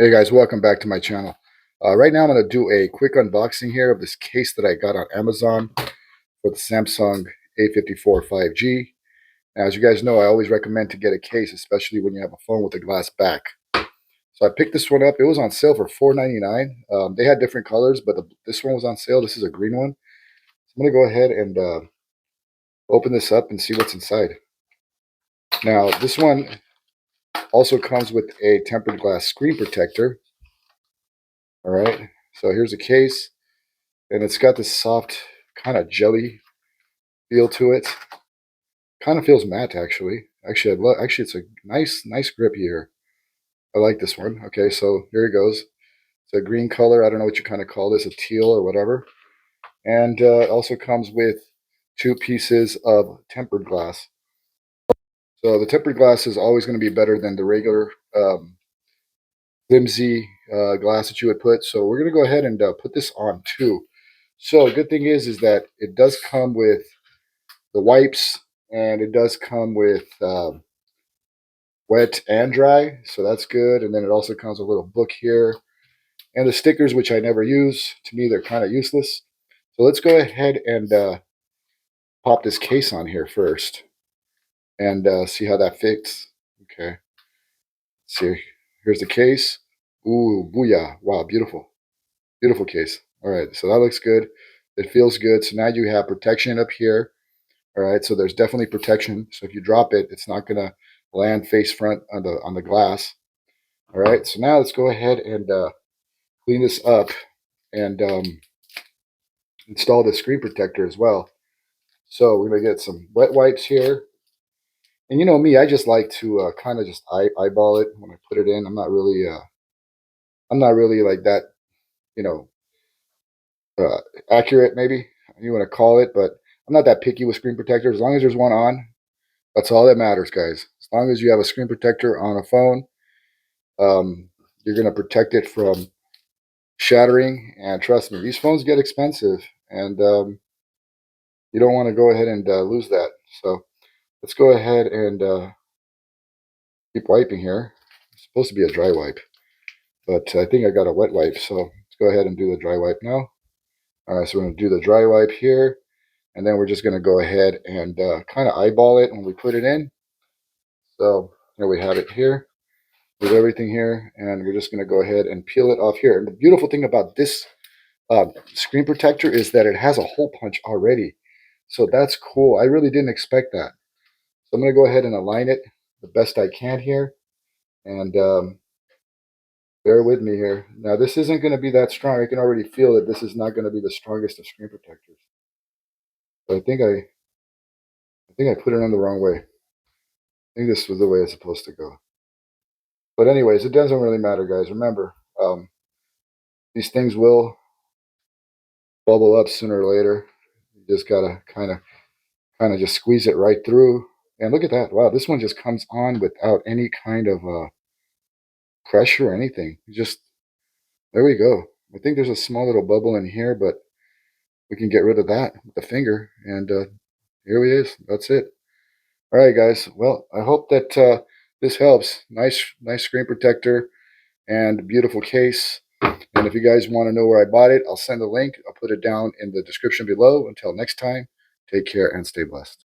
Hey guys, welcome back to my channel. Right now I'm going to do a quick unboxing here of this case that I got on Amazon for the Samsung A54 5G. Now, as you guys know, I always recommend to get a case, especially when you have a phone with a glass back. So I picked this one up. It was on sale for $4.99. They had different colors, but this one was on sale. This is a green one. So I'm going to go ahead and open this up and see what's inside. Now, this one also comes with a tempered glass screen protector. All right, so here's a case. And it's got this soft kind of jelly feel to it. Kind of feels matte actually. Actually, it's a nice grip here. I like this one. Okay, so here it goes. It's a green color. I don't know what you kind of call this, a teal or whatever. And it also comes with 2 pieces of tempered glass. So the tempered glass is always going to be better than the regular flimsy glass that you would put. So we're going to go ahead and put this on too. So the good thing is that it does come with the wipes, and it does come with wet and dry, so that's good. And then it also comes with a little book here, and the stickers, which I never use. To me, they're kind of useless. So let's go ahead and pop this case on here first, and see how that fits. Okay, let's see. Here's the case. Ooh, booyah! Wow, beautiful case. All right, so that looks good. It feels good. So now you have protection up here. All right, so there's definitely protection. So if you drop it, it's not gonna land face front on the glass. All right, so now let's go ahead and clean this up and install the screen protector as well. So we're gonna get some wet wipes here. And you know me, I just like to kind of just eyeball it when I put it in. I'm not really like that, you know, uh, accurate maybe you want to call it, but I'm not that picky with screen protectors. As long as there's one on, that's all that matters, guys. As long as you have a screen protector on a phone, you're going to protect it from shattering. And trust me, these phones get expensive, and you don't want to go ahead and lose that. So let's go ahead and keep wiping here. It's supposed to be a dry wipe, but I think I got a wet wipe. So let's go ahead and do the dry wipe now. All right, so we're going to do the dry wipe here, and then we're just going to go ahead and kind of eyeball it when we put it in. So here we have it here with everything here, and we're just going to go ahead and peel it off here. And the beautiful thing about this screen protector is that it has a hole punch already, so that's cool. I really didn't expect that. So I'm going to go ahead and align it the best I can here, and bear with me here. Now this isn't going to be that strong. I can already feel that this is not going to be the strongest of screen protectors. But I think I put it on the wrong way. I think this was the way it's supposed to go. But anyways, it doesn't really matter, guys. Remember, these things will bubble up sooner or later. You just gotta kind of just squeeze it right through. And look at that! Wow, this one just comes on without any kind of pressure or anything. Just there we go. I think there's a small little bubble in here, but we can get rid of that with the finger. And here it is. That's it. All right, guys. Well, I hope that this helps. Nice screen protector and beautiful case. And if you guys want to know where I bought it, I'll send the link. I'll put it down in the description below. Until next time, take care and stay blessed.